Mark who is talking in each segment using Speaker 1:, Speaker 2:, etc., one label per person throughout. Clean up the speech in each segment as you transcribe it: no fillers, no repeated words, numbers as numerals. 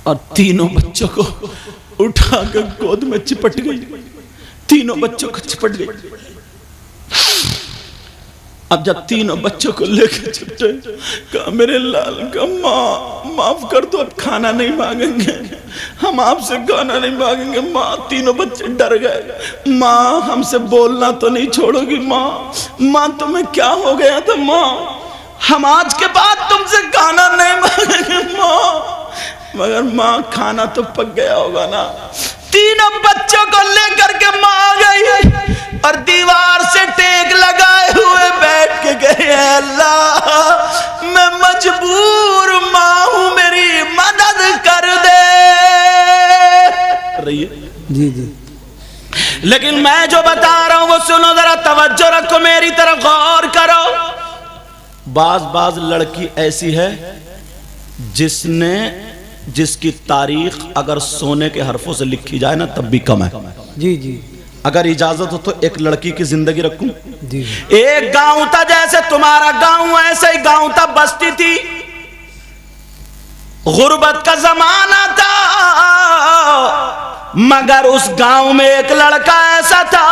Speaker 1: और तीनों बच्चों को उठाकर गोद में चिपट गई, तीनों बच्चों को चिपट गई। अब जब तीनों बच्चों को लेकर चिपटे, कहा मेरे लाल का माँ माफ कर दो, अब खाना नहीं मांगेंगे, हम आपसे खाना नहीं मांगेंगे। माँ, तीनों बच्चे डर गए। माँ हमसे बोलना तो नहीं छोड़ोगी माँ? माँ तुम्हें क्या हो गया था माँ? हम आज के बाद तुमसे खाना नहीं मांगेंगे माँ। मगर माँ खाना तो पक गया होगा ना। तीनों बच्चों को लेकर के माँ आ गई और दीवार से टेक लगाए हुए बैठ के गए, अल्लाह मैं मजबूर माँ हूं, मेरी मदद कर दे रही है।
Speaker 2: जी जी।
Speaker 1: लेकिन मैं जो बता रहा हूं वो सुनो, जरा तवज्जो रखो, मेरी तरफ गौर करो। बाज लड़की ऐसी है जिसकी तारीख अगर सोने के हरफों से लिखी जाए ना तब भी कम है।
Speaker 2: जी जी।
Speaker 1: अगर इजाजत हो तो एक लड़की की जिंदगी रखूं।
Speaker 2: जी।
Speaker 1: एक गांव था, जैसे तुम्हारा गांव ऐसे ही गांव था, बस्ती थी, गुर्बत का जमाना था, मगर उस गांव में एक लड़का ऐसा था,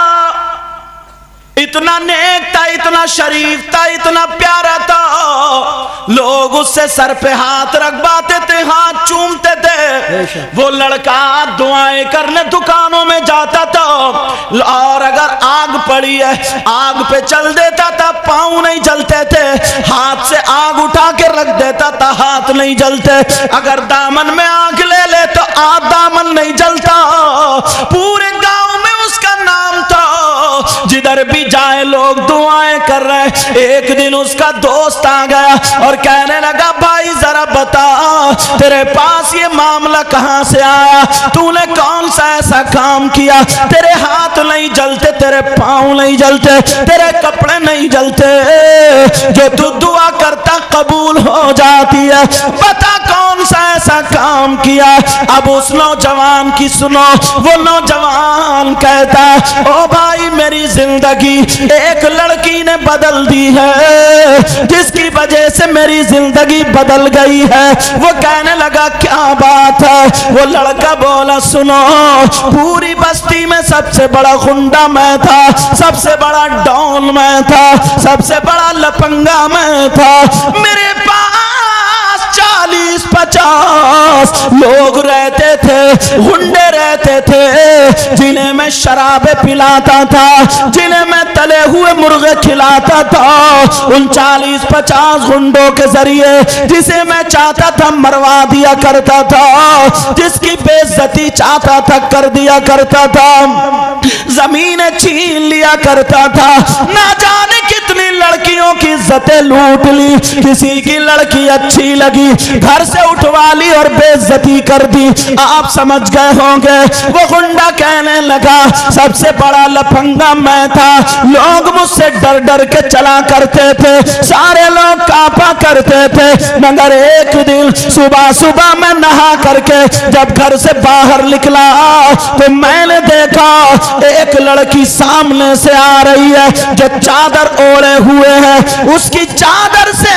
Speaker 1: इतना नेक था, इतना शरीफ था, इतना प्यारा था, लोग उससे सर पे हाथ रखवाते थे, हाथ चूमते थे। वो लड़का दुआएं करने दुकानों में जाता था, और अगर आग पड़ी है आग पे चल देता था, पांव नहीं जलते थे, हाथ से आग उठा के रख देता था, हाथ नहीं जलते। अगर दामन में आग ले ले तो दामन नहीं जलता। पूरे गांव में उसका नाम था, जिधर भी जाए लोग दुआएं कर रहे। एक दिन उसका दोस्त आ गया और कहने लगा, भाई जरा बता तेरे पास ये मामला कहां से आया, तूने कौन सा ऐसा काम किया, तेरे हाथ नहीं जलते, तेरे पांव नहीं जलते, तेरे कपड़े नहीं जलते, जो तू दुआ करता कबूल हो जाती है, बता कौन सा ऐसा काम किया। अब उस नौजवान की सुनो, वो नौजवान कहता, ओ भाई मेरी जिंदगी एक लड़की ने बदल दी है, जिसकी वजह से मेरी जिंदगी बदल गई है। वो कहने लगा क्या बात है? वो लड़का बोला, सुनो, पूरी बस्ती में सबसे बड़ा गुंडा मैं था, सबसे बड़ा डॉन मैं था, सबसे बड़ा लफंगा मैं था। मेरे पास 40-50 लोग रहते थे, गुंडे रहते थे, जिन्हें मैं शराबे पिलाता था, जिन्हें मैं तले हुए मुर्गे खिलाता था। उन 40-50 गुंडों के जरिए जिसे मैं चाहता था मरवा दिया करता था, जिसकी बेइज्जती चाहता था कर दिया करता था, जमीनें छीन लिया करता था, ना जाने कितनी लड़कियों की इज्जतें लूट ली। किसी की लड़की अच्छी लगी, घर से उठवा ली और बेइज्जती कर दी। आप समझ गए होंगे। वो गुंडा कहने लगा, सबसे बड़ा लफंगा मैं था, लोग मुझसे डर डर के चला करते थे, सारे लोग कांपा करते थे। मगर एक दिन सुबह सुबह मैं नहा करके जब घर से बाहर निकला तो मैंने देखा एक लड़की सामने से आ रही है, जो चादर ओढ़े हुए है। उसकी चादर से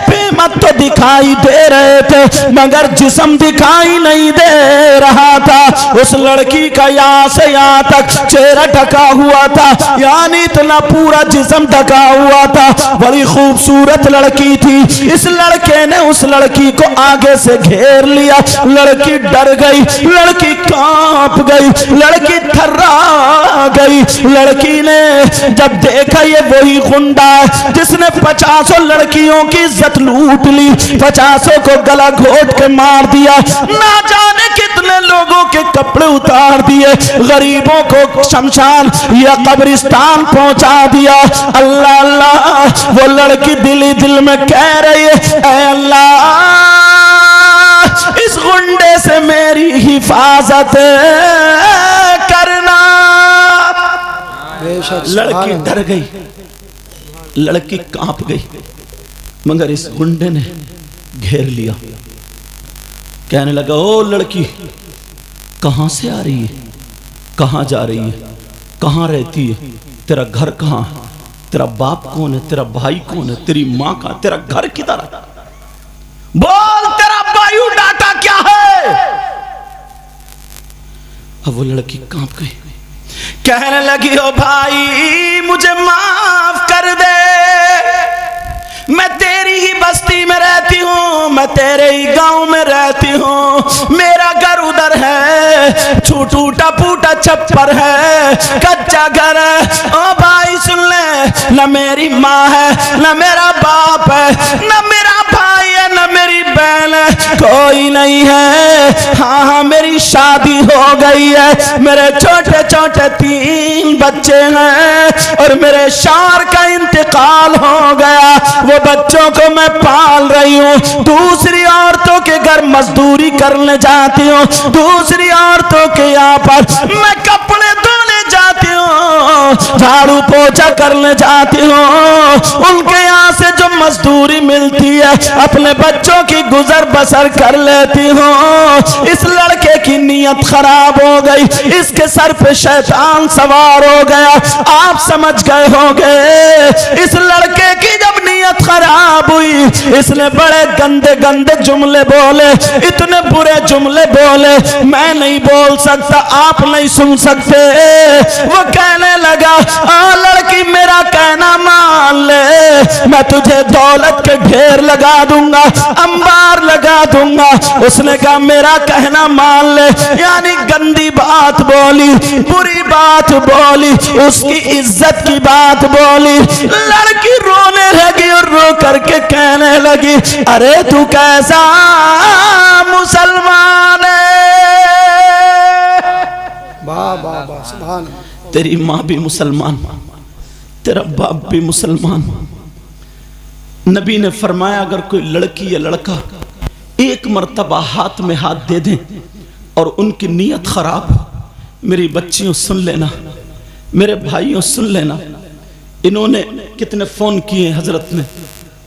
Speaker 1: पेमत तो दिखाई दे रहे थे, मगर जिस्म दिखाई नहीं दे रहा था। उस लड़की का यहाँ से यहाँ तक चेहरा ढका हुआ था, यानी इतना पूरा जिस्म ढका हुआ था। बड़ी खूबसूरत लड़की थी। इस लड़के ने उस लड़की को आगे से घेर लिया। लड़की डर गई, लड़की कांप गई, लड़की थर्रा गई। लड़की ने जब देखा ये वही गुंडा है जिसने 50 लड़कियों की इज्जत लूट ली, 50 को गला घोट के मार दिया, ना जाने कितने लोगों के कपड़े उतार दिए, गरीबों को शमशान या कब्रिस्तान पहुंचा दिया। अल्लाह अल्लाह, वो लड़की दिल ही दिल में कह रही है, ऐ अल्लाह इस गुंडे से मेरी हिफाजत करना। लड़की डर गई, लड़की कांप गई, मगर इस गुंडे ने घेर लिया। कहने लगा, ओ लड़की कहां से आ रही है, कहां जा रही है, कहां रहती है, तेरा घर कहां है, तेरा बाप कौन है, तेरा भाई कौन है, तेरी मां का, तेरा घर किधर है, बोल तेरा बायोडाटा क्या है। अब वो लड़की कांप गई, कहने लगी ओ भाई मुझे माफ कर दे, मैं तेरी ही बस्ती में रहती हूँ, मैं तेरे ही गांव में रहती हूँ, मेरा घर उधर है, टूटा फूटा छप्पर है, कच्चा घर है। ओ भाई सुन ले, न मेरी माँ है, न मेरा बाप है, न मेरा भाई है, न मेरी बहन है, कोई नहीं है। हाँ हाँ मेरी शादी हो गई है, मेरे छोटे छोटे 3 बच्चे हैं और मेरे शौहर का इंतकाल हो गया, वो बच्चों को मैं पाल रही हूँ, दूसरी औरतों के घर मजदूरी करने जाती हूँ, दूसरी औरतों के यहाँ पर मैं कपड़े धोने जाती हूँ, झाड़ू पोछा करने जाती हूँ, उनके यहाँ से जो मजदूरी मिलती है अपने बच्चों की गुजर बसर कर लेती हूँ। इस लड़के की नीयत खराब हो गई, इसके सर पे शैतान सवार हो गया। आप समझ गए होंगे, इस लड़के की जब नीयत खराब हुई, इसने बड़े गंदे गंदे जुमले बोले, इतने बुरे जुमले बोले मैं नहीं बोल सकता, आप नहीं सुन सकते। वो कहने लगा लड़की मेरा कहना मान ले, मैं तुझे दौलत के ढेर लगा दूंगा, अंबार लगा दूंगा। उसने कहा मेरा कहना मान ले, यानी गंदी बात बोली, बुरी बात बोली, उसकी इज्जत की बात बोली। लड़की रोने लगी और रो करके कहने लगी अरे तू कैसा मुसलमान है, वाह वाह वाह सुभान, तेरी माँ भी मुसलमान, तेरा बाप भी मुसलमान। नबी ने फरमाया अगर कोई लड़की या लड़का एक मर्तबा हाथ में हाथ दे दें और उनकी नीयत खराब हो, मेरी बच्चियों सुन लेना, मेरे भाइयों सुन लेना, इन्होंने कितने फोन किए हजरत ने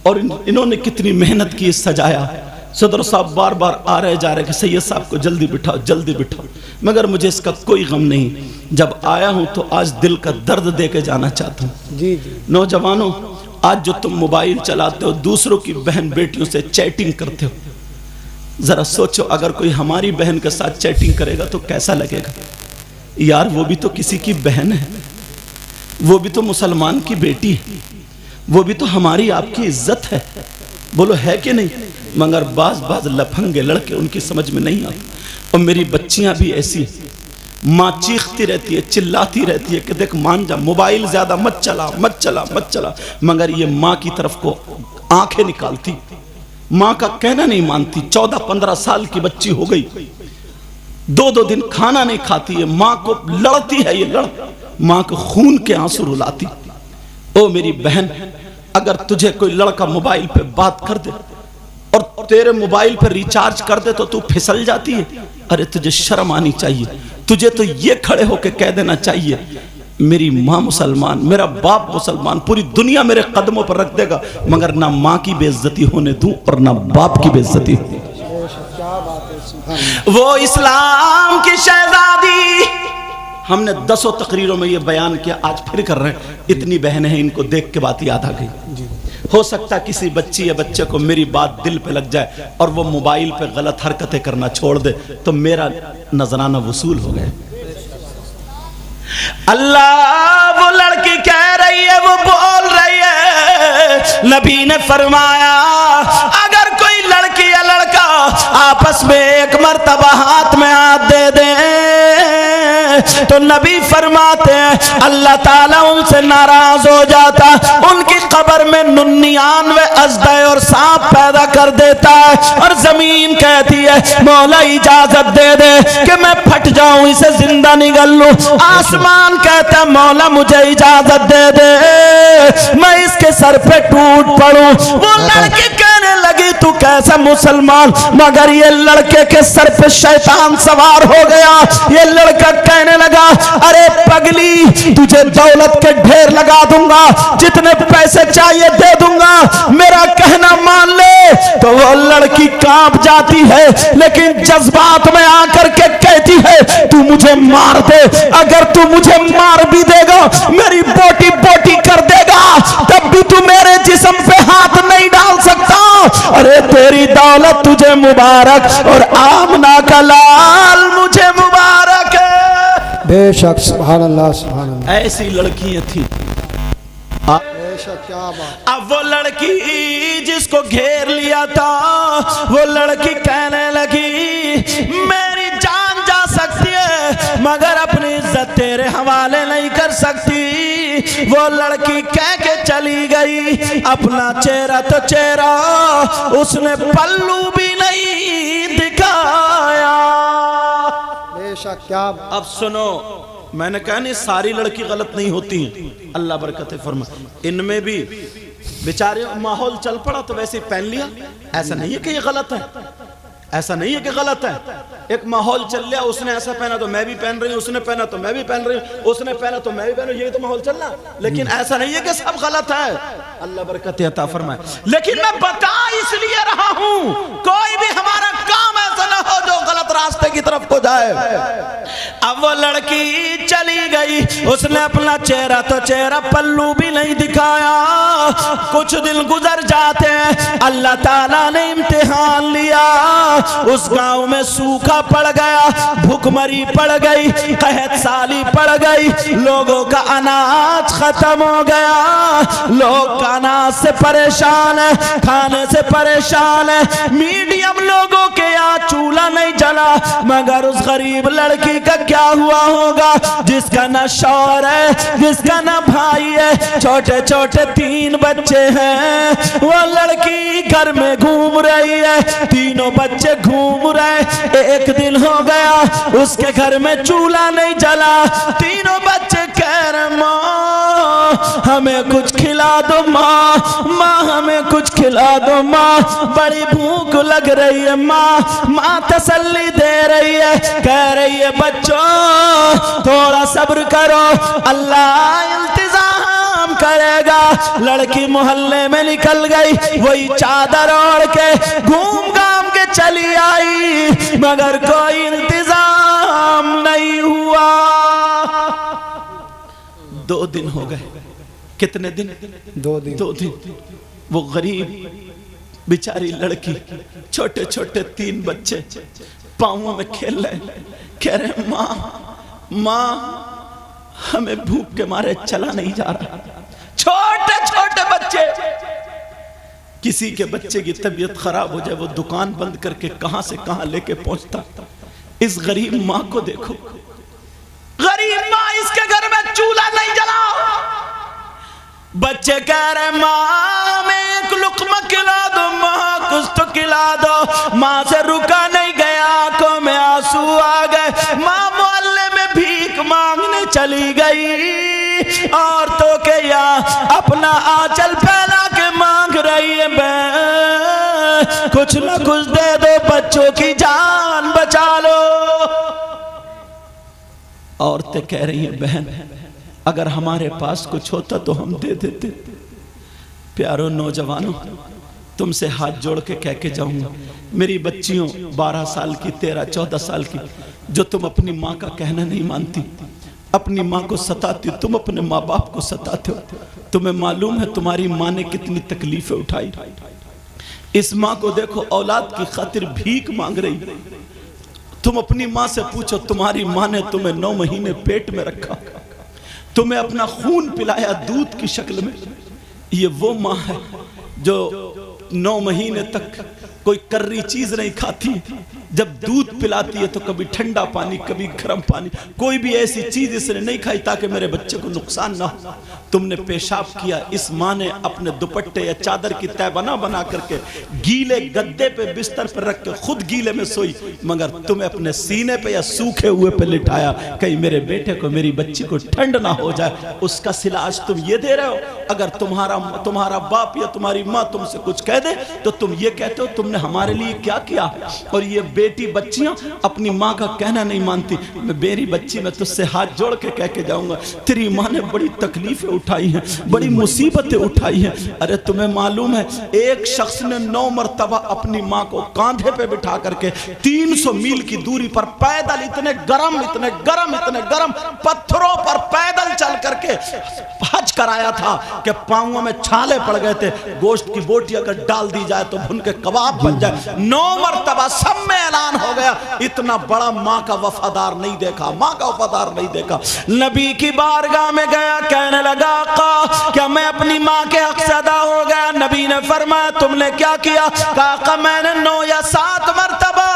Speaker 1: और इन्होंने कितनी मेहनत की सजाया। सदर साहब बार बार आ रहे जा रहे कि सैयद साहब को जल्दी बिठाओ जल्दी बिठाओ, मगर मुझे इसका कोई गम नहीं। जब आया हूं तो आज दिल का दर्द दे के जाना चाहता हूं। जी जी नौजवानों, आज जो तुम मोबाइल चलाते हो, दूसरों की बहन बेटियों से चैटिंग करते हो, जरा सोचो अगर कोई हमारी बहन के साथ चैटिंग करेगा तो कैसा लगेगा। यार वो भी तो किसी की बहन है, वो भी तो मुसलमान की बेटी है, वो भी तो हमारी आपकी इज्जत है, बोलो है कि नहीं। मगर बाज लफंगे लड़के उनकी समझ में नहीं आते। और मेरी बच्चियां भी ऐसी, माँ चीखती रहती है, चिल्लाती रहती है कि देख मान जा, मोबाइल ज्यादा मत चला मत चला मत चला, मगर ये माँ की तरफ को आंखें निकालती, माँ का कहना नहीं मानती। 14-15 साल की बच्ची हो गई, 2-2 दिन खाना नहीं खाती है, माँ को लड़ती है, ये माँ को खून के आंसू रुलाती। ओ मेरी बहन, अगर तुझे कोई लड़का मोबाइल पे बात कर दे और तेरे मोबाइल पे रिचार्ज कर दे तो तू फिसल जाती है। अरे तुझे शर्म आनी चाहिए, तुझे तो ये खड़े होके कह देना चाहिए मेरी माँ मुसलमान, मेरा बाप मुसलमान, पूरी दुनिया मेरे कदमों पर रख देगा, मगर ना माँ की बेइज्जती होने दूं और ना बाप की बेइज्जती। वो इस्लाम की शहजादी, हमने 10 तकरीरों में ये बयान किया, आज फिर कर रहे हैं। इतनी बहनें हैं, इनको देख के बात याद आ गई। हो सकता है किसी बच्ची या बच्चे को मेरी बात दिल पे लग जाए और वो मोबाइल पे गलत हरकतें करना छोड़ दे तो मेरा नजराना वसूल हो गया। अल्लाह, वो लड़की कह रही है, वो बोल रही है, नबी ने फरमाया अगर कोई लड़की या लड़का आपस में एक मर्तबा हाथ में हाथ दे दे तो नबी फरमाते हैं अल्लाह ताला उनसे नाराज हो जाता, उनकी कब्र में 99 अजदा और सांप पैदा कर देता है। और जमीन कहती है मौला इजाजत दे दे कि मैं फट जाऊं, इसे जिंदा निगल लूं। आसमान कहता है मौला मुझे इजाजत दे दे मैं इसके सर पे टूट पड़ूं। वो लड़की कहने लगी तू कैसा मुसलमान, मगर ये लड़के के सर पे शैतान सवार हो गया। ये लड़का कहने लगा अरे पगली, तुझे दौलत के ढेर लगा दूंगा, जितने पैसे चाहिए दे दूंगा, मेरा कहना मान ले। तो वो लड़की कांप जाती है, लेकिन जज्बात में आकर के कहती है तू मुझे मार दे, अगर तू मुझे मार भी देगा, मेरी बोटी बोटी कर देगा, तब भी तू मेरे जिस्म पे हाथ नहीं डाल सकता। अरे तेरी दौलत तुझे मुबारक और आमना का लाल मुझे मुबारक है।
Speaker 2: बेशक सुभान अल्लाह सुभान अल्लाह।
Speaker 1: ऐसी लड़कियां थी।
Speaker 2: बेशक क्या बात।
Speaker 1: अब वो लड़की जिसको घेर लिया था, वो लड़की कहने लगी मेरी जान जा सकती है मगर अपनी इज्जत तेरे हवाले नहीं कर सकती। वो लड़की कह के चली गई, अपना चेहरा तो चेहरा उसने पल्लू भी नहीं दिखाया।
Speaker 2: बेशक क्या।
Speaker 1: अब सुनो, मैंने कहा नहीं सारी लड़की गलत नहीं होती, अल्लाह बरकत फरमा, इनमें भी बेचारे माहौल चल पड़ा तो वैसे पहन लिया। ऐसा नहीं है कि ये गलत है, ऐसा नहीं है कि गलत है। एक माहौल चल लिया, उसने ऐसा पहना तो मैं भी पहन रही हूँ, उसने पहना तो मैं भी पहन रही हूँ, उसने पहना तो मैं भी पहन रही हूँ, ये तो माहौल चल रहा। लेकिन ऐसा नहीं है कि सब गलत है, अल्लाह बरकत अता फरमाए। लेकिन मैं बता इसलिए रहा हूँ कोई भी हमारा काम ऐसा ना हो जो गलत रास्ते की तरफ को जाए। अब वो लड़की चली गई, उसने अपना चेहरा तो चेहरा पल्लू भी नहीं दिखाया। कुछ दिन गुजर जाते हैं, अल्लाह ताला ने इम्तिहान लिया। उस गांव में सूखा पड़ गया, भूखमरी पड़ गई, कहत साली पड़ गई, लोगों का अनाज खत्म हो गया। लोग अनाज से परेशान है, खाने से परेशान है। मीडियम लोगों के यहाँ चूल्हा नहीं जला, मगर उस गरीब लड़की का क्या हुआ होगा जिसका ना शौहर है, जिसका ना भाई है, छोटे छोटे 3 बच्चे हैं। वो लड़की घर में घूम रही है, तीनों बच्चे घूम रहे। एक दिन हो गया उसके घर में चूल्हा नहीं जला, तीनों बच्चे कह रहे माँ हमें कुछ खिला दो, माँ माँ हमें कुछ खिला दो, माँ बड़ी भूख लग रही है, माँ माँ तसल्ली दे रही है, कह रही है बच्चों थोड़ा सब्र करो, अल्लाह इंतजाम करेगा। लड़की मोहल्ले में निकल गई, वही चादर ओढ़ के घूम घाम के चली आई, मगर कोई इंतजाम नहीं हुआ। 2 दिन हो गए। कितने दिन?
Speaker 2: 2 दिन।
Speaker 1: 2 दिन। वो गरीब बेचारी लड़की, छोटे छोटे 3 बच्चे पाँवों में खेल रहे, कह रहे माँ माँ हमें भूख के मारे चला नहीं जा रहा। छोटे छोटे बच्चे, किसी के बच्चे की तबीयत खराब हो जाए वो दुकान बंद करके कहां से कहां लेके पहुंचता। इस गरीब माँ को देखो, गरीब माँ, इसके घर में चूल्हा नहीं जला। बच्चे कह रहे माँ मैं एक लुक़्मा खिला दो, माँ कुछ तो खिला दो। माँ से रुका नहीं गया, आंखों में आंसू आ गए। माँ मोहल्ले में भीख मांगने चली गई, औरतों के यहाँ अपना आंचल फैला के मांग रही है, मैं कुछ न कुछ दे दो, बच्चों की जान बचा लो। औरतें कह रही हैं बहन अगर हमारे पास कुछ होता तो हम दे देते। प्यारो नौजवानों, तुमसे हाथ जोड़ के कह के जाऊंगा, मेरी बच्चियों 12 साल की, 13-14 साल की, जो तुम अपनी माँ का कहना नहीं मानती, अपनी माँ को सताती, तुम अपने माँ बाप को सताते हो। तुम्हें मालूम है तुम्हारी माँ ने कितनी तकलीफें उठाई। इस माँ को देखो औलाद की खातिर भीख मांग रही। तुम अपनी माँ से पूछो, तुम्हारी माँ ने तुम्हें 9 महीने पेट में रखा, तुम्हें अपना खून पिलाया दूध की शक्ल में। ये वो माँ है जो 9 महीने तक कोई कर्री चीज नहीं खाती, जब दूध पिलाती है तो कभी ठंडा पानी कभी गर्म पानी, कोई भी ऐसी चीज इसने नहीं खाई ताकि मेरे बच्चे को नुकसान ना हो। तुमने पेशाब किया, इस माँ ने अपने दुपट्टे या चादर की तह बना करके गीले गद्दे पे बिस्तर पर रख के खुद गीले में सोई, मगर तुम्हें अपने सीने पे या सूखे हुए पे लिटाया, कहीं मेरे बेटे को, मेरी बच्ची को ठंड ना हो जाए। उसका सिला आज तुम ये दे रहे हो। अगर तुम्हारा बाप या तुम्हारी माँ तुमसे कुछ कह दे तो तुम ये कहते हो तुमने हमारे लिए क्या किया। और ये बेटी बच्चियां अपनी माँ का कहना नहीं मानती। मेरी बच्ची, मैं तुझसे हाथ जोड़ के कह के जाऊंगा, तेरी माँ ने बड़ी तकलीफें उठाई हैं, बड़ी मुसीबतें उठाई हैं। अरे तुम्हें मालूम है एक शख्स ने 9 मरतबा अपनी माँ को कांधे पे बिठा करके 300 मील की दूरी पर पैदल, इतने गरम पत्थरों पर पैदल चल करके हज कराया था कि पांवों में छाले पड़ गए थे। गोश्त की बोटी अगर डाल दी जाए तो भुन के कबाब बन जाए। 9 मरतबा सब में ऐलान हो गया, इतना बड़ा माँ का वफादार नहीं देखा, माँ का वफादार नहीं देखा। नबी की बारगाह में गया, कहने लगा आका क्या मैं अपनी माँ के हक से अदा हो गया? नबी ने फरमाया तुमने क्या किया? कहा मैंने 9 या 7 मरतबा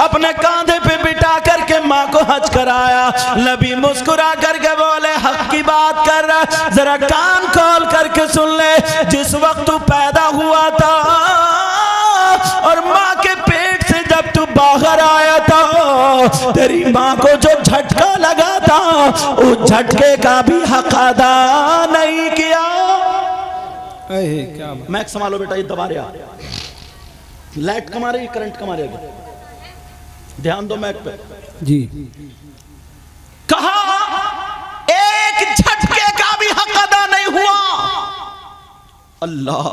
Speaker 1: अपने कांधे पे बिठा करके माँ को हज कराया। नबी मुस्कुरा करके बोले हक की बात कर रहा, जरा कान खोल करके सुन ले। जिस वक्त तू पैदा हुआ था और माँ के पेट से जब तू बाहर आया था, तेरी माँ को जो झटका लगा था उस झटके का भी हक अदा नहीं किया।
Speaker 2: क्या
Speaker 1: मैक संभालो बेटा, ये दबा रहा, लाइट कमा रही, करंट कमा रही, ध्यान दो मैक पे
Speaker 2: जी।
Speaker 1: कहा एक झटके का भी हक अदा नहीं हुआ। अल्लाह,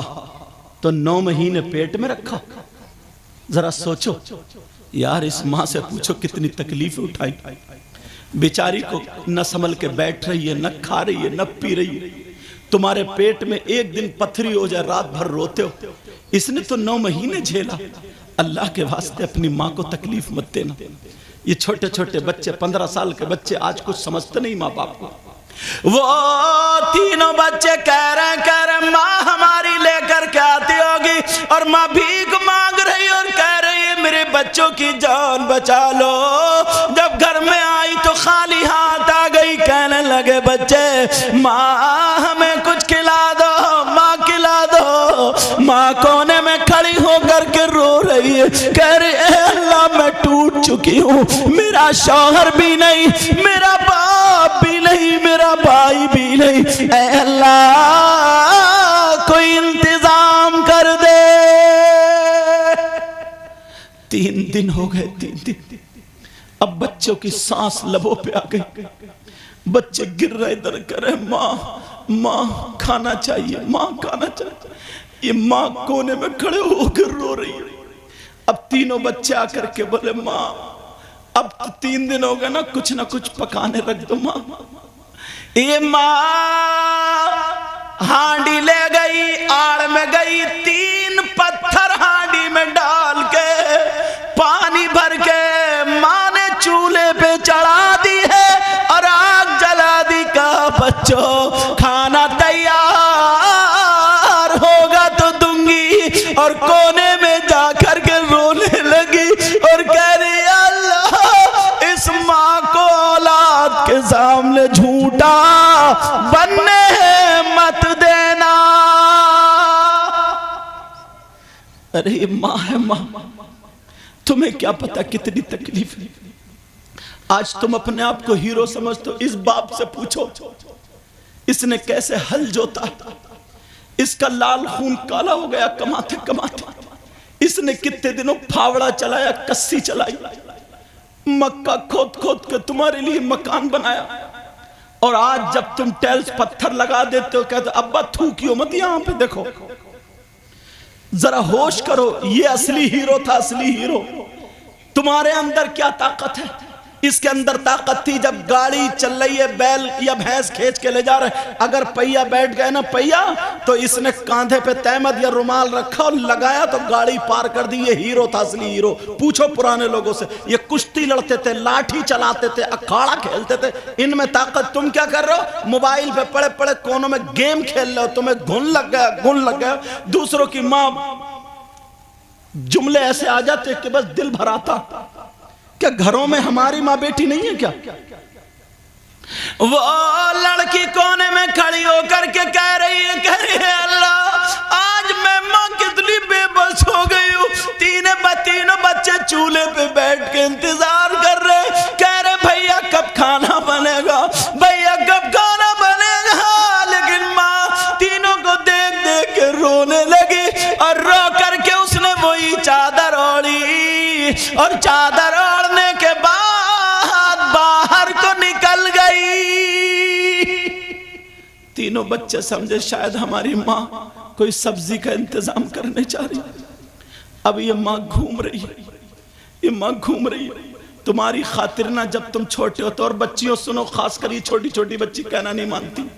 Speaker 1: तो 9 महीने पेट में रखा। जरा सोचो यार, इस माँ से पूछो कितनी तकलीफ उठाई। बेचारी को न संभल के बैठ रही है, न खा रही है, न पी रही है। तुम्हारे पेट में एक दिन पथरी हो जाए, रात भर रोते हो। इसने तो 9 महीने झेला। अल्लाह के वास्ते अपनी माँ को तकलीफ मत देना। ये छोटे छोटे बच्चे, 15 साल के बच्चे आज कुछ समझते नहीं माँ बाप को। वो तीनों बच्चे कह रहे माँ हमारी लेकर के आती होगी, और माँ भीख मांग रही और कह रही है मेरे बच्चों की जान बचा लो। जब घर में आई तो खाली हाथ आ गई, कहने लगे बच्चे माँ हमें कुछ खिला दो, माँ खिला दो। माँ कोने में खड़ी होकर के रो रही है, कह रही है अल्लाह मैं टूट चुकी हूँ, मेरा शौहर भी नहीं, मेरा बाप भी नहीं, मेरा भाई भी नहीं, ऐ अल्लाह कोई इंतजाम कर दे। 3 दिन हो गए, 3 दिन। अब बच्चों की सांस लबों पे आ गई, बच्चे गिर रहे, इधर कर रहे माँ माँ खाना चाहिए, माँ खाना चाहिए। ये माँ कोने में खड़े होकर रो रही है। अब तीनों बच्चे आकर के बोले माँ अब तो 3 दिन हो गए ना, कुछ ना कुछ पकाने रख दो माँ। ये माँ हांडी ले गई, आड़ में गई, 3 पत्थर हांडी में डाल के पानी भर के माँ ने चूल्हे पे चढ़ा दी है और आग जला दी। का बच्चों खाना तैयार होगा तो दूंगी। और कोने में जाकर के रोने लगी और कह रही अल्लाह इस माँ को औलाद के सामने झूठा बनने मत देना। अरे माँ है माँ, तुम्हें क्या पता कितनी तकलीफ है। आज तुम अपने आप को हीरो समझते हो, इस बाप से पूछो इसने कैसे हल जोता, इसका लाल खून काला हो गया कमाते कमाते। इसने कितने दिनों फावड़ा चलाया, कस्सी चलाई, मक्का खोद खोद के तुम्हारे लिए मकान बनाया। और आज जब तुम टाइल्स पत्थर लगा देते हो कहते अब्बा थूकियो मत, यहां पे देखो, जरा होश करो, ये असली हीरो था, असली हीरो। तुम्हारे अंदर क्या ताकत है? इसके अंदर ताकत थी जब गाड़ी चल रही है, बैल या भैंस खींच के ले जा रहे हैं, अगर पहिया बैठ गए ना पहिया, तो इसने कांधे पे तहमद या रुमाल रखा और लगाया तो गाड़ी पार कर दी। ये हीरो था, असली हीरो। पूछो पुराने लोगों से, ये कुश्ती लड़ते थे, लाठी चलाते थे, अखाड़ा खेलते थे, इनमें ताकत। तुम क्या कर रहे हो? मोबाइल पे पड़े पड़े कोनों में गेम खेल रहे हो, तुम्हें घुन लग गया, घुन लग गया। दूसरों की माँ जुमले ऐसे आ जाते कि बस दिल भर आता। क्या घरों में हमारी माँ बेटी नहीं है क्या? वो लड़की कोने में खड़ी होकर के कह रही है अल्लाह आज मैं माँ कितनी बेबस हो गई हूँ। तीनों बच्चे चूल्हे पे बैठ के इंतजार कर रहे, कह रहे भैया कब खाना बनेगा, भैया कब खाना बनेगा। लेकिन माँ तीनों को देख देख के रोने लगी और रो करके उसने वही चादर ओढ़ी और चादर ओढ़ने के बाद बाहर को निकल गई। तीनों बच्चे समझे शायद हमारी माँ कोई सब्जी का इंतजाम करने जा रही। अब ये माँ घूम रही है, ये माँ घूम रही है तुम्हारी खातिर ना। जब तुम छोटे हो तो, और बच्चियों सुनो, खासकर ये छोटी छोटी बच्ची कहना नहीं मानती।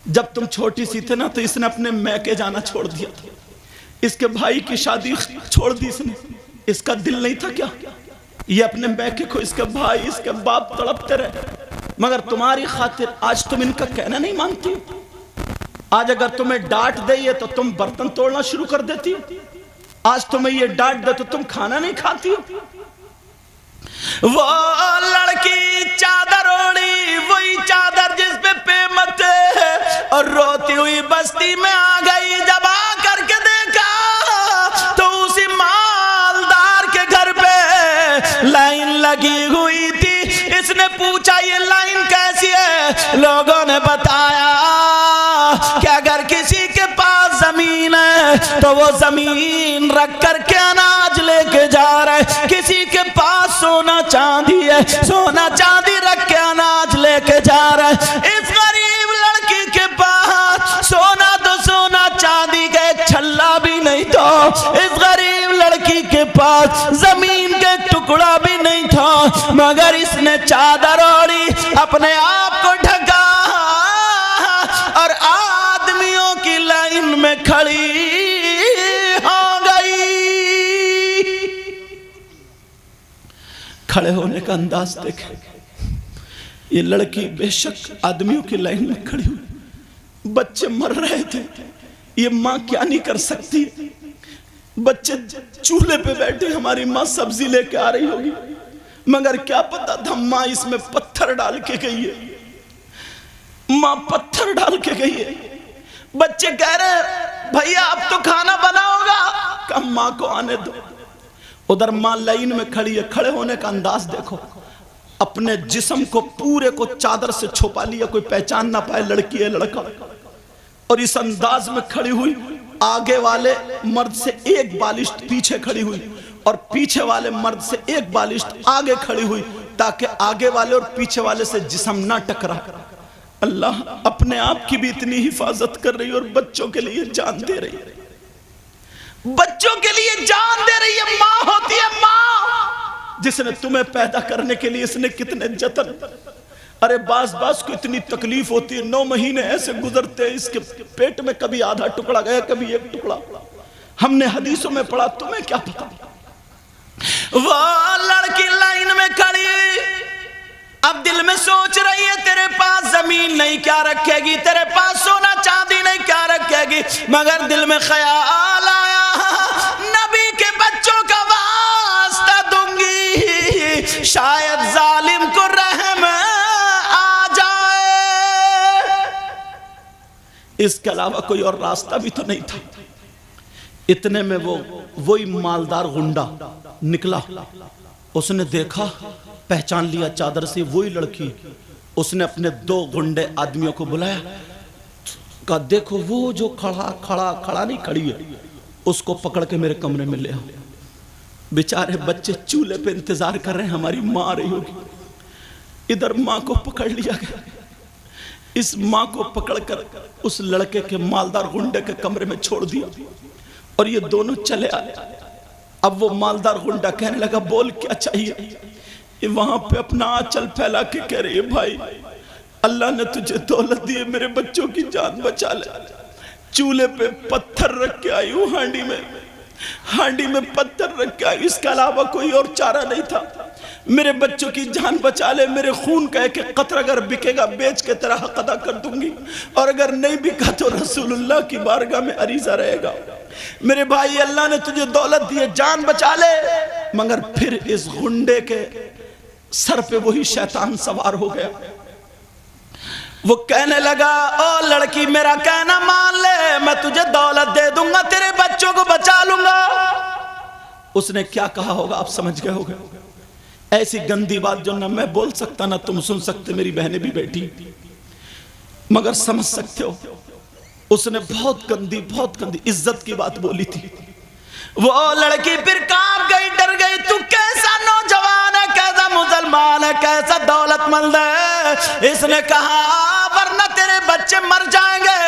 Speaker 1: जब तुम छोटी सी थे ना तो इसने अपने मैके जाना छोड़ दिया था, इसके भाई की शादी छोड़ दी इसने, इसका दिल नहीं था क्या? ये अपने बैके को इसके भाई इसके बाप तड़पते रहे, मगर तुम्हारी खातिर आज तुम इनका कहना नहीं मानती। आज अगर तुम्हें डांट दे तो तुम बर्तन तोड़ना शुरू कर देती। आज तुम्हें ये डांट दे तो तुम खाना नहीं खाती। वो लड़की चादर ओढ़ी, वही चादर जिस पे पेमत और रोती हुई बस्ती में आ गई। जब आ करके देखा तो उसी मालदार के घर पे लाइन लगी हुई थी। इसने पूछा ये लाइन कैसी है? लोगों ने बताया कि अगर किसी के पास जमीन है तो वो जमीन रख करके अनाज लेके जा रहा है, किसी के पास सोना चांदी है, सोना चांदी रख के अनाज लेके जा रहा है। इस गरीब लड़की के पास सोना तो सोना, चांदी का एक छल्ला भी नहीं था। इस गरीब लड़की के पास जमीन का टुकड़ा भी नहीं था, मगर इसने चादर ओढ़ी, अपने आप को ढका और आदमियों की लाइन में खड़ी हो गई। खड़े होने का अंदाज देखे, ये लड़की बेशक आदमियों की लाइन में खड़ी हुई। बच्चे मर रहे थे, ये माँ क्या नहीं कर सकती। बच्चे चूल्हे पे बैठे, हमारी माँ सब्जी लेके आ रही होगी, मगर क्या पता था माँ इसमें पत्थर डाल के गई है। माँ पत्थर डाल के गई है। बच्चे कह रहे भैया अब तो खाना बना होगा, कब माँ को आने दो। उधर माँ लाइन में खड़ी है। खड़े होने का अंदाज देखो, अपने जिस्म को पूरे को चादर से छुपा लिया, कोई पहचान ना पाए लड़की है लड़का। और इस अंदाज में खड़ी हुई, आगे वाले मर्द से एक बालिश्त पीछे खड़ी हुई और पीछे वाले मर्द से एक बालिश्त आगे खड़ी हुई, ताकि आगे वाले और पीछे वाले से जिस्म ना टकरा। अल्लाह अपने आप की भी इतनी हिफाजत कर रही है और बच्चों के लिए जान दे रही है। बच्चों के लिए जान दे रही है। माँ होती है माँ, जिसने तुम्हें पैदा करने के लिए इसने कितने जतन। अरे बास को इतनी तकलीफ होती है, 9 महीने ऐसे गुजरते हैं, इसके पेट में कभी आधा टुकड़ा गया, कभी एक टुकड़ा। हमने हदीसों में पढ़ा, तुम्हें क्या पता। वो लड़की लाइन में खड़ी, अब दिल में सोच रही है तेरे पास जमीन नहीं क्या रखेगी, तेरे पास सोना चांदी नहीं क्या रखेगी। मगर दिल में ख्याल आया नबी के बच्चों का वास्ता दूंगी, शायद जालिम को रहम आ जाए। इसके अलावा कोई और रास्ता भी तो नहीं था। इतने में वही मालदार गुंडा निकला। उसने देखा, पहचान लिया चादर से वही लड़की। उसने अपने 2 गुंडे आदमियों को बुलाया, कहा देखो वो जो खड़ा नहीं खड़ी है, उसको पकड़ के मेरे कमरे में ले आओ। बेचारे बच्चे चूल्हे पे इंतजार कर रहे हैं, हमारी माँ आ रही होगी। इधर माँ को पकड़ लिया गया। इस माँ को पकड़कर उस लड़के के मालदार गुंडे के कमरे में छोड़ दिया और ये दोनों चले आए। अब वो मालदार गुंडा कहने लगा बोल क्या चाहिए। ये वहां पे अपना आंचल फैला के कह रही है भाई अल्लाह ने तुझे दौलत दी है, मेरे बच्चों की जान बचा ले। चूल्हे पे पत्थर रख के आई हूँ, हांडी में पत्थर रख के आई, इसके अलावा कोई और चारा नहीं था। मेरे बच्चों की जान बचा ले, मेरे खून का एक कतरा अगर बिकेगा बेच के तेरा हक अदा कर दूंगी, और अगर नहीं बिका तो रसूलुल्लाह की बारगाह में अरीजा रहेगा। मेरे भाई अल्लाह ने तुझे दौलत दी है, जान बचा ले। मगर फिर इस गुंडे के सर पे वही शैतान सवार हो गया। वो कहने लगा ओ लड़की मेरा कहना मान ले, मैं तुझे दौलत दे दूंगा, तेरे बच्चों को बचा लूंगा। उसने क्या कहा होगा आप समझ गए होगे। ऐसी गंदी बात जो ना मैं बोल सकता ना तुम सुन सकते, मेरी बहनें भी बैठी, मगर समझ सकते हो उसने बहुत गंदी इज्जत की बात बोली थी। वो लड़की फिर कांप गई, डर गई। तू कैसा नौजवान है, कैसा मुसलमान है, कैसा दौलतमंद है। इसने कहा वरना तेरे बच्चे मर जाएंगे,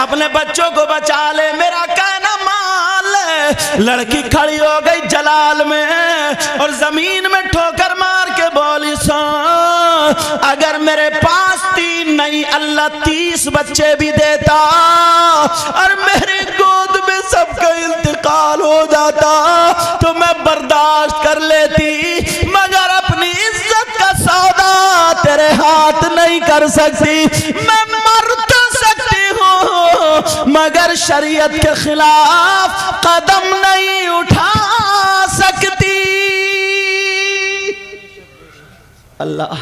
Speaker 1: अपने बच्चों को बचा ले, मेरा कहना मान ले। लड़की खड़ी हो गई जलाल में और जमीन में ठोकर मार के बोली सो अगर मेरे पास 3 नहीं अल्लाह 30 बच्चे भी देता और मेरी गोद में सबका इंतकाल इंतकाल हो जाता तो मैं बर्दाश्त कर लेती, मगर अपनी इज्जत का सौदा तेरे हाथ नहीं कर सकती। मैं मर तो सकती हूँ मगर शरीयत के खिलाफ कदम नहीं उठा सकती। अल्लाह,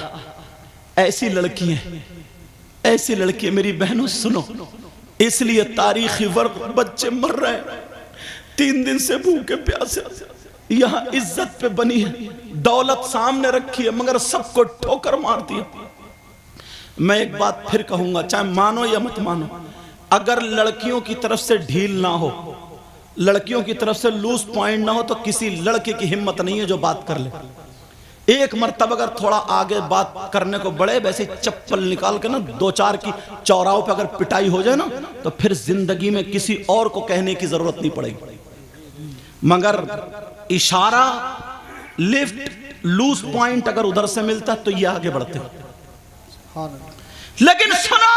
Speaker 1: ऐसी लड़की है, ऐसी लड़की मेरी बहनों सुनो, इसलिए तारीखी वर्क बच्चे मर रहे हैं 3 दिन से भूखे प्यासे। यहाँ इज्जत पे बनी है, दौलत सामने रखी है, मगर सबको ठोकर मारती है। मैं एक बात फिर कहूंगा, चाहे मानो या मत मानो, अगर लड़कियों की तरफ से ढील ना हो, लड़कियों की तरफ से लूज पॉइंट ना हो, तो किसी लड़के की हिम्मत नहीं है जो बात कर ले। एक मर्तबा अगर थोड़ा आगे बात करने को बढ़े, वैसे चप्पल निकाल के ना 2-4 की चौराहों पे अगर पिटाई हो जाए ना, तो फिर जिंदगी में किसी और को कहने की जरूरत नहीं पड़ेगी। मगर इशारा, लिफ्ट, लूज पॉइंट अगर उधर से मिलता तो ये आगे बढ़ते। लेकिन सुनो,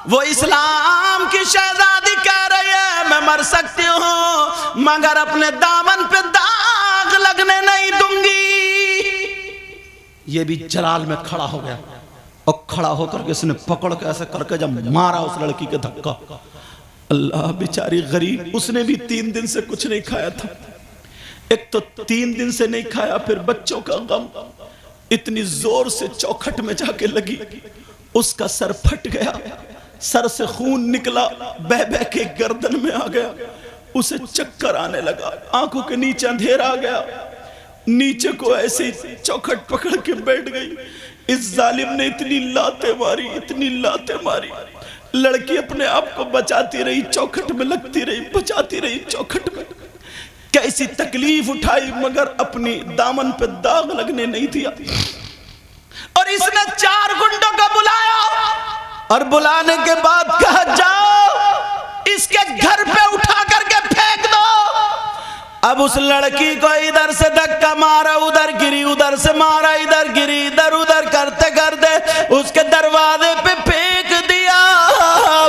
Speaker 1: वो इस्लाम की शहजादी कह रही है मैं मर सकती हूं मगर अपने दामन पे दाग लगने नहीं दूंगी। ये भी जलाल में खड़ा हो गया और खड़ा होकर के इसने पकड़ के ऐसे करके जब मारा उस लड़की के धक्का, अल्लाह बेचारी गरीब, उसने भी 3 दिन से कुछ नहीं खाया था। एक तो 3 दिन से नहीं खाया, फिर बच्चों का गम, इतनी जोर से चौखट में जाके लगी, उसका सर फट गया, सर से खून निकला, बह बह के गर्दन में आ गया, उसे चक्कर आने लगा, आंखों के नीचे अंधेरा आ गया, नीचे को ऐसे चौखट पकड़ के बैठ गई। इस जालिम ने इतनी लातें मारी, इतनी लातें मारी, लड़की अपने आप को बचाती रही, चौखट में लगती रही, बचाती रही चौखट में, कैसी तकलीफ उठाई मगर अपनी दामन पे दाग लगने नहीं दिया। और इसने 4 गुंडों को बुलाया और बुलाने के बाद कहा जाओ इसके घर पे उठा करके फेंक दो। अब उस लड़की को इधर से धक्का मारा, उधर गिरी, उधर से मारा, इधर गिरी, इधर उधर करते करते उसके दरवाजे पे फेंक दिया।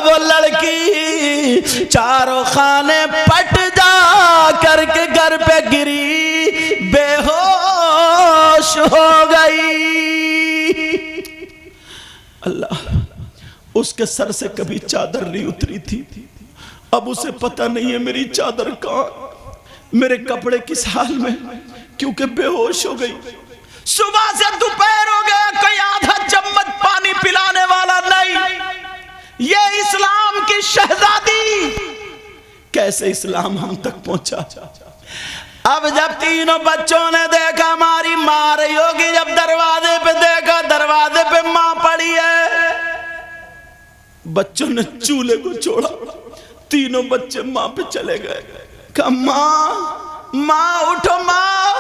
Speaker 1: वो लड़की चारों खाने पट जा करके घर पे गिरी, बेहोश हो गई। अल्लाह, उसके सर से कभी चादर नहीं उतरी थी, अब उसे पता नहीं है मेरी चादर कहां, मेरे कपड़े किस हाल में, क्योंकि बेहोश हो गई। सुबह से दोपहर हो गया, कोई आधा चम्मच पानी पिलाने वाला नहीं। ये इस्लाम की शहजादी, कैसे इस्लाम हम तक पहुंचा। अब जब तीनों बच्चों ने देखा हमारी मां रही होगी, जब दरवाजे पे देखा, दरवाजे पे मां पड़ी है, बच्चों ने चूल्हे को छोड़ा, तीनों बच्चे मां पे चले गए। कहा मां, मां उठो, मां,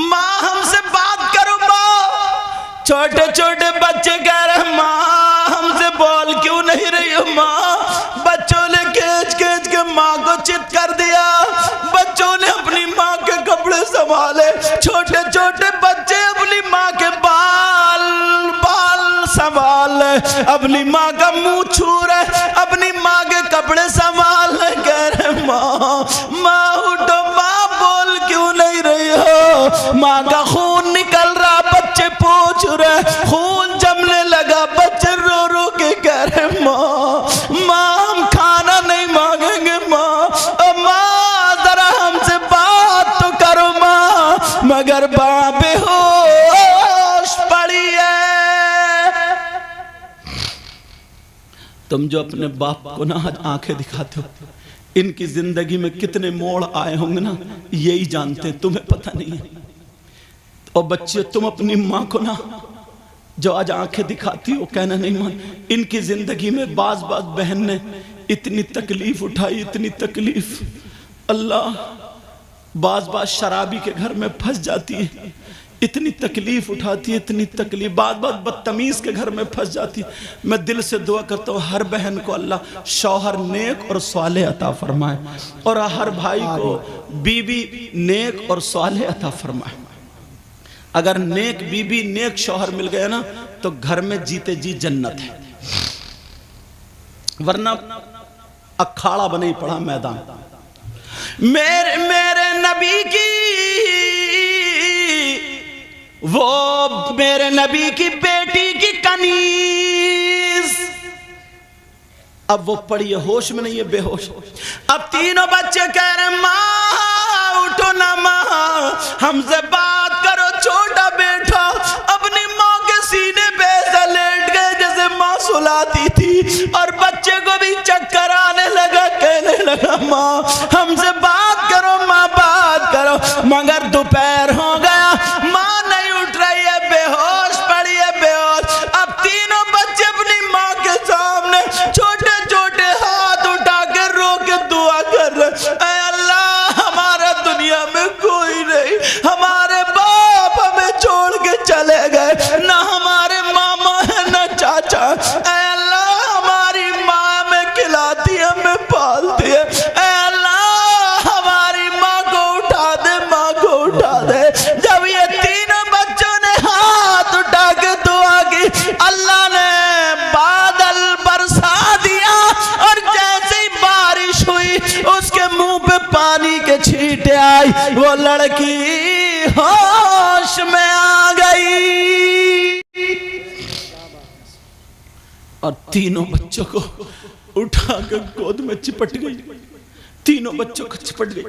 Speaker 1: मां हमसे बात करो, मां। छोटे छोटे बच्चे कह रहे मां हमसे बोल क्यों नहीं रही हो मां। बच्चों ने खींच खींच के मां को चित कर दिया, बच्चों ने अपनी मां के कपड़े संभाले, छोटे छोटे बच्चे अपनी मां के बाल संभाल, अपनी माँ का मुंह छू रहे, अपनी माँ के कपड़े संभाल, कह रहे माँ, माँ उठो, माँ बोल क्यों नहीं रही हो। माँ का खून निकल रहा, बच्चे पूछ रहे, खून जमने लगा, बच्चे रो रो के कह रहे माँ, माँ हम खाना नहीं मांगेंगे माँ, माँ जरा हमसे बात तो करो माँ। मगर माँ बेहोश पड़ी है। तुम जो अपने बाप को ना आज आंखें दिखाते हो, इनकी जिंदगी में कितने मोड़ आए होंगे ना, यही जानते हैं, तुम्हें पता नहीं है। और बच्चे, तुम अपनी माँ को ना जो आज आंखें दिखाती हो, कहना नहीं मान, इनकी जिंदगी में बाज बाज बहन ने इतनी तकलीफ उठाई, इतनी तकलीफ। अल्लाह, बाज बाज शराबी के घर में फंस जाती है, इतनी तकलीफ उठाती है, इतनी तकलीफ, बात बात बदतमीज के घर में फंस जाती है। मैं दिल से दुआ करता हूँ हर बहन को अल्लाह शौहर नेक और स्वाले अता फरमाए, और हर भाई को बीबी नेक और स्वाले अता फरमाए। अगर नेक बीबी नेक शौहर मिल गया ना, तो घर में जीते जी जन्नत है, वरना अखाड़ा बने ही पड़ा मैदान। मेरे नबी की, वो मेरे नबी की बेटी की कनीज, अब वो पड़ी है, होश में नहीं है, बेहोश। अब तीनों बच्चे कह रहे माँ उठो ना, माँ हमसे बात करो। छोटा बेटा अपनी माँ के सीने पे ऐसा लेट गए जैसे माँ सुलाती थी, और बच्चे को भी चक्कर आने लगा, कहने लगा माँ हमसे बात करो, माँ बात करो। मगर दोपहर हो गया, माँ नहीं उठ रही है, बेहोश पड़ी है, बेहोश। अब तीनों बच्चे अपनी माँ के सामने छोटे छोटे हाथ उठा के रो के दुआ कर रहे, ऐ अल्लाह हमारा दुनिया में कोई नहीं, हमारे बाप हमें छोड़ के चले गए, ना हमारे मामा है ना चाचा, ऐ अल्लाह हमारी माँ में खिलाती है, हमें पालती है, ऐ अल्लाह हमारी माँ को उठा दे, माँ को उठा दे। जब ये तीनों बच्चों ने हाथ उठा के दुआ की, अल्लाह ने बादल बरसा दिया, और जैसे ही बारिश हुई उसके मुंह पे पानी के छींटे आई, वो लड़की होश में आ गई और तीनों बच्चों को उठा के गोद में चिपट गई, तीनों बच्चों को चिपट गई।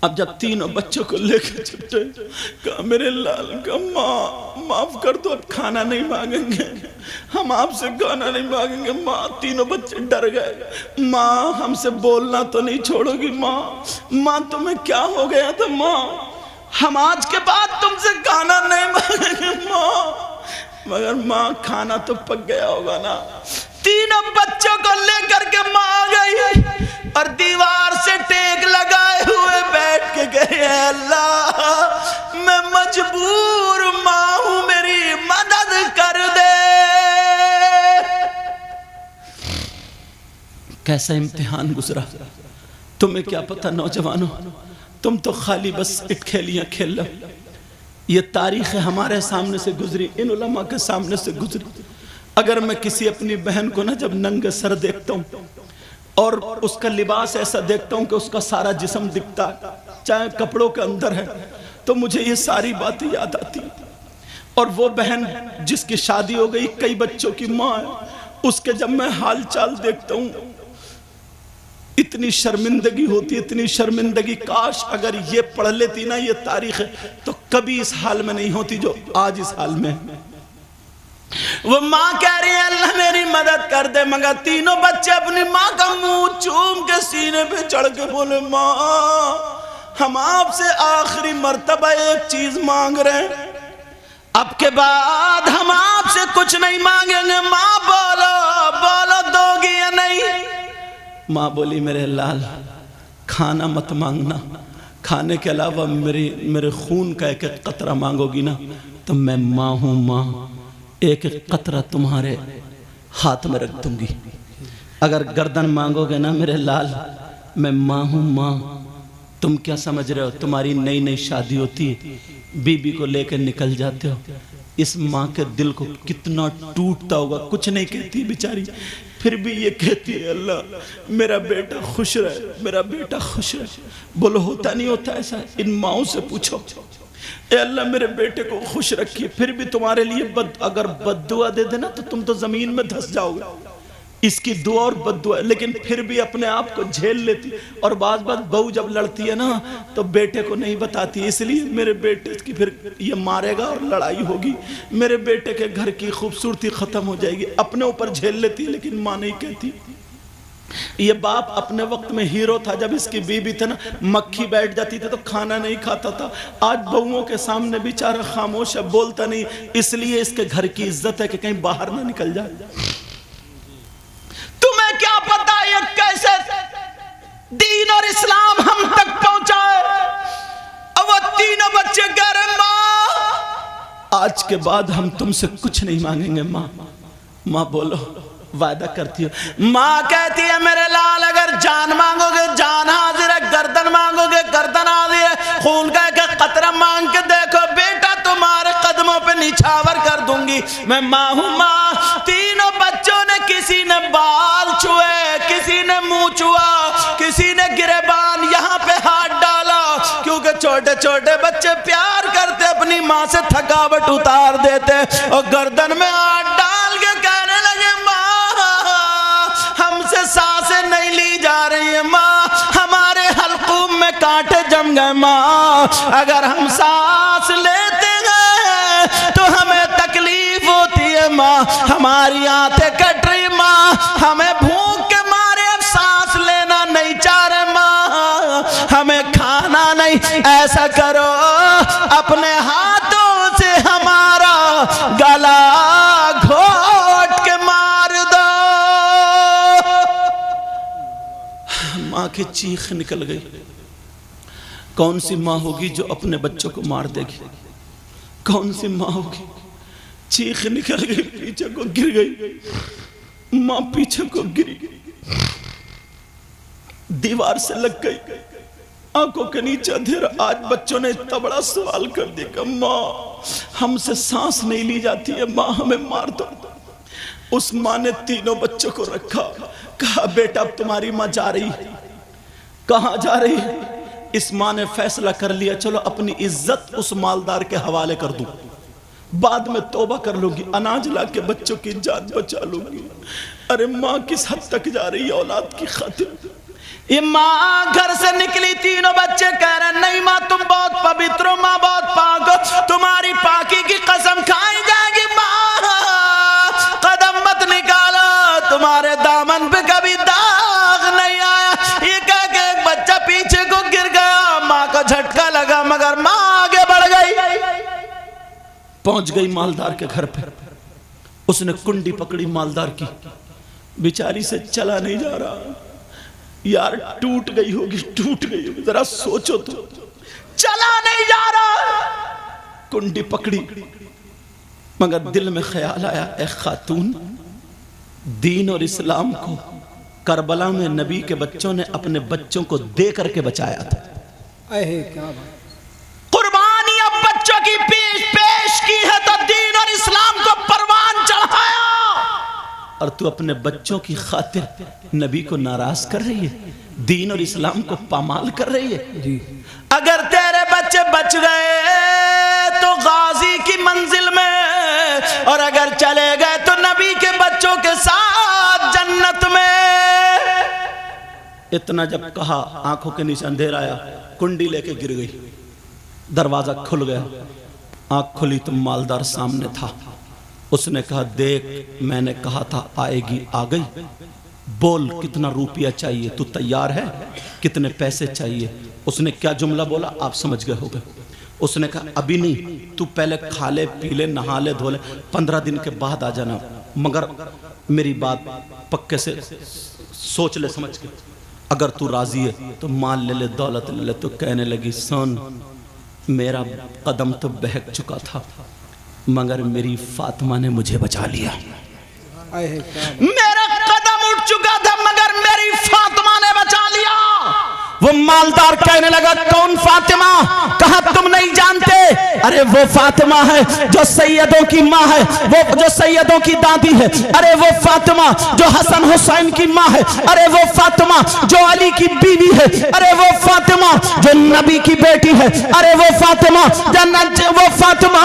Speaker 1: अब जब तीनों बच्चों को लेकर चिपटे, कहा मेरे लाल का माँ माफ कर दो, अब खाना नहीं मांगेंगे, हम आपसे खाना नहीं मांगेंगे। माँ, तीनों बच्चे डर गए, माँ हमसे बोलना तो नहीं छोड़ोगी माँ, माँ तुम्हें क्या हो गया था माँ, हम आज के बाद तुमसे खाना नहीं मांगेंगे माँ। मगर माँ खाना तो पक गया होगा ना। तीनों बच्चों को लेकर के माँ आ गई और दीवार से टेक लगाए हुए बैठ के गए, अल्लाह मैं मजबूर माँ हूं, मेरी मदद कर दे। कैसा इम्तिहान गुजरा, तुम्हें क्या पता नौजवानों, तुम तो खाली बस इटखेलियां खेल लो। ये तारीख हमारे सामने से गुजरी, इन उलमा के सामने से गुजरी। अगर मैं किसी अपनी बहन को ना जब नंगे सर देखता हूँ और उसका लिबास ऐसा देखता हूँ कि उसका सारा जिस्म दिखता है, चाहे कपड़ों के अंदर है, तो मुझे ये सारी बातें याद आती। और वो बहन जिसकी शादी हो गई, कई बच्चों की माँ है, उसके जब मैं हाल चाल देखता हूँ इतनी शर्मिंदगी होती, इतनी शर्मिंदगी। काश अगर ये पढ़ लेती ना ये तारीख तो कभी इस हाल में नहीं होती जो आज इस हाल में। वो माँ कह रही है अल्लाह मेरी मदद कर दे, मगर तीनों बच्चे अपनी माँ का मुंह चूम के सीने पे चढ़ के बोले माँ हम आपसे आखिरी मर्तबा एक चीज मांग रहे हैं, अब के बाद हम आपसे कुछ नहीं मांगेंगे। माँ बोलो बोलो दोगी या नहीं। माँ बोली मेरे लाल खाना मत मांगना, खाने के अलावा मेरे खून का एक एक कतरा मांगोगी ना तो मैं माँ हूँ माँ, एक एक कतरा तुम्हारे हाथ में रख दूंगी। अगर गर्दन मांगोगे ना मेरे लाल, मैं माँ हूँ माँ। तुम क्या समझ रहे हो, तुम्हारी नई नई शादी होती है, बीबी को लेकर निकल जाते हो, इस माँ के दिल को कितना टूटता होगा। कुछ नहीं कहती बेचारी, फिर भी ये कहती है अल्लाह मेरा बेटा खुश रहे, मेरा बेटा खुश रहे। बोलो होता नहीं होता ऐसा? इन माओं से पूछो, ए अल्लाह मेरे बेटे को खुश रखिए। फिर भी तुम्हारे लिए अगर बद्दुआ दे देना तो तुम तो जमीन में धंस जाओगे। इसकी दुआ और बद्दुआ, लेकिन फिर भी अपने आप को झेल लेती। और बात बहू जब लड़ती है ना तो बेटे को नहीं बताती, इसलिए मेरे बेटे की फिर ये मारेगा और लड़ाई होगी, मेरे बेटे के घर की खूबसूरती खत्म हो जाएगी। अपने ऊपर झेल लेती लेकिन माँ नहीं कहती। ये बाप अपने वक्त में हीरो था, जब इसकी बीबी थी ना मक्खी बैठ जाती थी तो खाना नहीं खाता था। आज बहुओं के सामने बेचारा खामोश है, बोलता नहीं, इसलिए इसके घर की इज्जत है कि कहीं बाहर ना निकल जाए। तुम्हें क्या पता ये कैसे दीन और इस्लाम हम तक पहुंचाए। अब वो तीनों बच्चे कह रहे माँ आज के बाद हम तुमसे कुछ नहीं मांगेंगे माँ। माँ बोलो वादा करती हो? माँ कहती है मेरे लाल अगर जान मांगोगे जान हाजिर है, गर्दन मांगोगे गर्दन हाजिर है, खून का एक कतरा मांग के देखो बेटा तुम्हारे कदमों पे निछावर कर दूंगी। मैं माँ हूँ माँ। तीनों बच्चों ने किसी ने बाल छुए, किसी ने मुंह छुआ, गिरेबान यहाँ पे हाथ डाला, क्योंकि छोटे छोटे बच्चे प्यार करते, अपनी माँ से थकावट उतार देते, और गर्दन में हाथ डाल के कहने लगे माँ हमसे सांसें नहीं ली जा रही है, माँ हमारे हल्कूम में कांटे जम गए, माँ अगर हम सांस लेते हैं तो हमें तकलीफ होती है, माँ हमारी आंखें कट रही, माँ हमें भूख के मारे अब सांस लेना नहीं चाह रहे, माँ हमें खाना नहीं, ऐसा करो अपने हाथों से हमारा गला घोट के मार दो। माँ की चीख निकल गई। कौन सी माँ होगी जो अपने बच्चों को मार देगी? कौन सी माँ होगी? चीख निकल गई, पीछे को गिर गई, माँ पीछे को गिरी, दीवार से लग गई, आंखों के नीचे अंधेरा। आज बच्चों ने इतना बड़ा सवाल कर दिया, माँ हमसे सांस नहीं ली जाती है, माँ हमें मार दो। उस माँ ने तीनों बच्चों को रखा, कहा बेटा अब तुम्हारी माँ जा रही है। कहाँ जा रही है? इस माँ ने फैसला कर लिया, चलो अपनी इज्जत उस मालदार के हवाले कर दूं, बाद में तौबा कर लूंगी, अनाज ला के बच्चों की जान बचा लूंगी। अरे माँ किस हद तक जा रही है औलाद की खातिर। ये माँ घर से निकली, तीनों बच्चे कह रहे नहीं माँ तुम बहुत पवित्र हो, माँ बहुत पाक हो, तुम्हारी पाकी की कसम खाई जाएगी, माँ कदम मत निकालो, तुम्हारे दामन पे कभी दाग नहीं आया। ये कह के एक बच्चा पीछे को गिर गया, माँ को झटका लगा, मगर माँ आगे बढ़ गई, पहुंच गई मालदार के घर पे। उसने कुंडी पकड़ी मालदार की, बेचारी से चला नहीं जा रहा, यार टूट गई होगी, टूट गई होगी, जरा सोचो तो, चला नहीं जा रहा। कुंडी पकड़ी, मगर दिल में ख्याल आया, ए खातून दीन और इस्लाम को करबला में नबी के बच्चों ने अपने बच्चों को दे करके बचाया था।
Speaker 2: क्या बात।
Speaker 1: कुर्बानी अब बच्चों की पेश की है तो दीन और इस्लाम को परवान चढ़ाया, और तू अपने बच्चों की खातिर नबी को नाराज कर रही है, दीन और इस्लाम को पामाल कर रही है जी। अगर तेरे बच्चे बच गए तो गाजी की मंजिल में, और अगर चले गए तो नबी के बच्चों के साथ जन्नत में। इतना जब कहा, आंखों के नीचे अंधेरा आया, कुंडी लेके गिर गई, दरवाजा खुल गया, आंख खुली तो मालदार सामने था। उसने कहा देख मैंने कहा था आएगी, आ गई, बोल कितना रुपया चाहिए, तू तैयार है, कितने पैसे चाहिए? उसने क्या जुमला बोला आप समझ गए होगे। उसने कहा अभी नहीं, तू पहले खा ले पी ले नहा ले धो ले, 15 दिन के बाद आ जाना, मगर मेरी बात पक्के से सोच ले समझ के, अगर तू राजी है तो माल ले ले दौलत ले ले। तो कहने लगी सुन मेरा कदम तो बहक चुका था, मगर मेरी फातिमा ने मुझे बचा लिया। मेरा कदम उठ चुका था मगर मेरी फातिमा ने बचा लिया। वो मालदार कहने लगा कौन फातिमा? कहा तुम नहीं जानते, अरे वो फातिमा है जो सैयदों की माँ है, वो जो सैयदों की दादी है, अरे वो फातिमा जो हसन हुसैन की माँ है, अरे वो फातिमा जो अली की बीवी है, अरे वो फातिमा जो नबी की बेटी है, अरे वो फातिमा वो फातिमा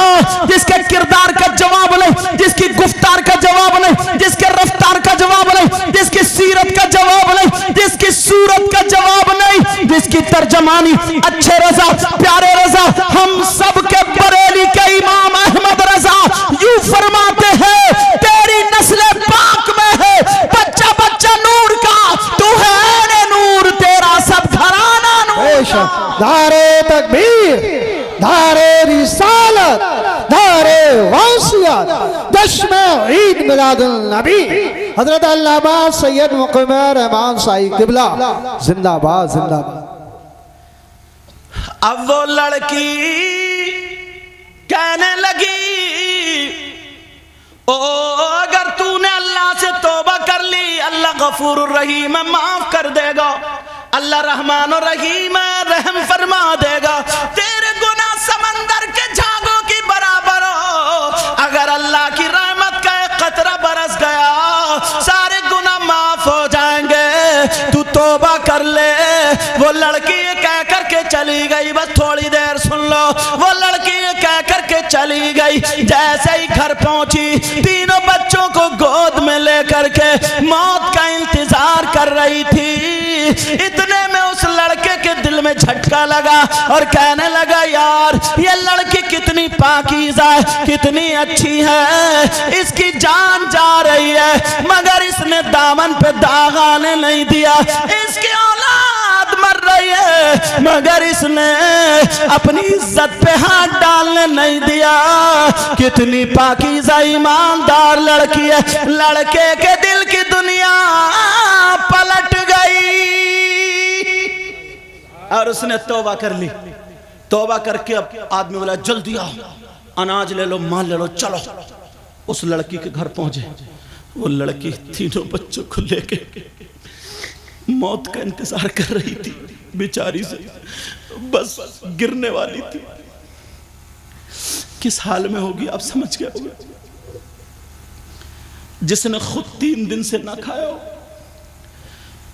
Speaker 1: जिसके किरदार का जवाब नहीं, जिसकी गुफ्तार का जवाब नहीं, जिसके रफ्तार का जवाब नहीं, जिसकी सीरत का जवाब नहीं, जिसकी सूरत का जवाब नहीं, जिसकी तर्जमानी अच्छे रजा प्यारे रजा हम सब के बरेली के इमाम अहमद रजा यूं फरमाते हैं तेरी नस्ल पाक में है बच्चा बच्चा नूर का, तू है नूर तेरा सब घराना नूर।
Speaker 2: धारे तकबीर, धारे रिसालत, धारे वसीयत, दशमे ईद मिलादुल नबी हजरत अल्लामा सैयद मुक़म्मल रहमान साई किबला जिंदाबाद जिंदाबाद।
Speaker 1: अब वो लड़की कहने लगी ओ अगर तूने अल्लाह से तौबा कर ली, अल्लाह गफूर रहीम है माफ कर देगा, अल्लाह रहमान और रहीम है रहम फरमा देगा, तेरे गुनाह समंदर के झागों की बराबर हो, अगर अल्लाह की रहमत का एक कतरा बरस गया सारे गुनाह माफ हो जाएंगे, तू तौबा कर ले। चली गई, बस थोड़ी देर सुन लो। वो लड़की कह करके चली गई, जैसे ही घर पहुंची तीनों बच्चों को गोद में लेकर के मौत का इंतजार कर रही थी। इतने में उस लड़के के दिल में झटका लगा और कहने लगा, यार ये लड़की कितनी पाकीज़ा है, कितनी अच्छी है, इसकी जान जा रही है मगर इसने दामन पे दाग आने नहीं दिया, इसकी औलाद मर रही है मगर इसने अपनी इज्जत पे हाथ डालने नहीं दिया। कितनी पाकीज़ा ईमानदार लड़की है। लड़के के दिल की दुनिया पलट गई और उसने तौबा कर ली। तौबा करके अब आदमी बोला, जल्दी आओ, अनाज ले लो, माल ले लो, चलो। उस लड़की के घर पहुंचे। वो लड़की तीनों बच्चों को लेके मौत का इंतजार कर रही थी, बेचारी से बस गिरने वाली थी। किस हाल में होगी आप समझ गए होंगे। जिसने खुद 3 दिन से ना खाया हो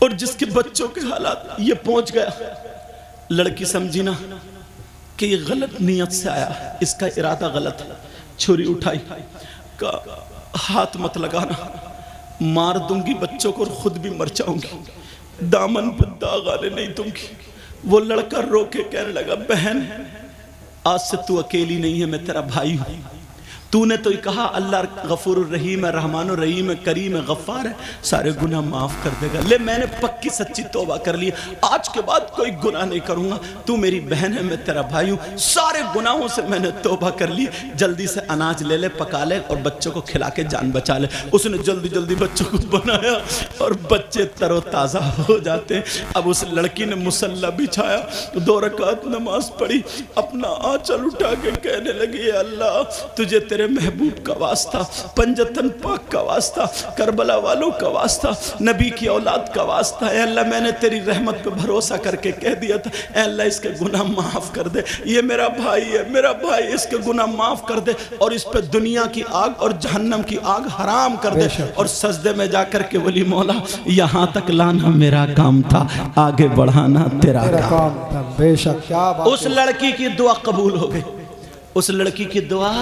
Speaker 1: और जिसके बच्चों के हालात ये पहुंच गया। लड़की समझी ना कि ये गलत नियत से आया, इसका इरादा गलत है। छुरी उठाई, का हाथ मत लगाना, मार दूंगी बच्चों को और खुद भी मर जाऊंगी, दामन पर दाग आने नहीं दूंगी। वो लड़का रो के कहने लगा, बहन आज से तू अकेली नहीं है, मैं तेरा भाई हूं। तूने तो ही कहा अल्लाह गफूर रहीम है, रहमान रहीम है, करीम है, गफ्फार है, सारे गुनाह माफ कर देगा। ले मैंने पक्की सच्ची तौबा कर ली, आज के बाद कोई गुनाह नहीं करूंगा। तू मेरी बहन है, मैं तेरा भाई हूँ, सारे गुनाहों से मैंने तौबा कर ली। जल्दी से अनाज ले ले, पका ले और बच्चों को खिला के जान बचा ले। उसने जल्दी जल्दी बच्चों को बनाया और बच्चे तरोताज़ा हो जाते हैं। अब उस लड़की ने मुसल्ला बिछाया, 2 रकात नमाज पढ़ी, अपना आंचल उठा के कहने लगी, अल्लाह तुझे तेरे महबूब का वास्ता, पंजतन पाक का वास्ता, करबला वालों का वास्ता, नबी की औलाद का वास्ता है अल्लाह, मैंने तेरी रहमत पे भरोसा करके कह दिया था, अल्लाह इसके गुनाह माफ कर दे, ये मेरा भाई है, मेरा भाई, इसके गुनाह माफ कर दे और इस पे दुनिया की आग और जहन्नम की आग हराम कर दे। और सजदे में जाकर के बोली, मौला यहाँ तक लाना मेरा काम था, आगे बढ़ाना तेरा काम था।
Speaker 2: बेशक, क्या बात।
Speaker 1: उस लड़की की दुआ कबूल हो गई। उस लड़की की दुआ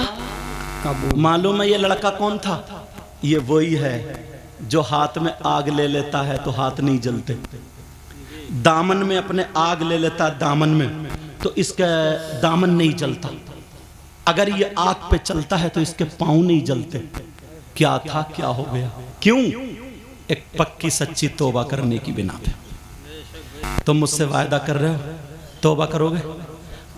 Speaker 1: मालूम है ये लड़का कौन था? ये वही है जो हाथ में आग ले लेता है तो हाथ नहीं जलते, दामन में अपने आग ले लेता दामन में तो इसका दामन नहीं जलता, अगर ये आग पे चलता है तो इसके पांव नहीं जलते। क्या था, क्या हो गया, क्यों? एक पक्की सच्ची तौबा करने की बिना पे। तुम मुझसे वायदा कर रहे हो तौबा करोगे?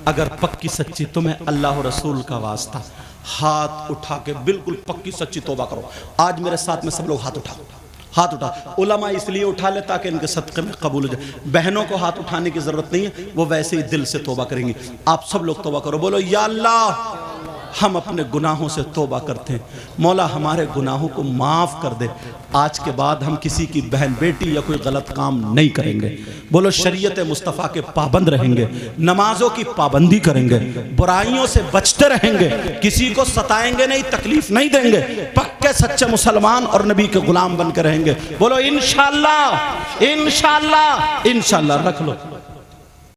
Speaker 1: अगर पक्की सच्ची, तुम्हें अल्लाह रसूल का वास्ता, हाथ उठा के बिल्कुल पक्की सच्ची तौबा करो। आज मेरे साथ में सब लोग हाथ उठाओ, हाथ उठा। उलमा इसलिए उठा ले ताकि इनके सदक़े में कबूल हो जाए। बहनों को हाथ उठाने की जरूरत नहीं है, वो वैसे ही दिल से तौबा करेंगी। आप सब लोग तौबा करो, बोलो या अल्लाह हम अपने गुनाहों से तौबा करते हैं, मौला हमारे गुनाहों को माफ़ कर दे। आज के बाद हम किसी की बहन बेटी या कोई गलत काम नहीं करेंगे। बोलो शरीयत मुस्तफ़ा के पाबंद रहेंगे, नमाजों की पाबंदी करेंगे, बुराइयों से बचते रहेंगे, किसी को सताएंगे नहीं, तकलीफ नहीं देंगे, पक्के सच्चे मुसलमान और नबी के गुलाम बन के रहेंगे। बोलो इंशाअल्लाह, इंशाअल्लाह, इंशाअल्लाह। रख लो।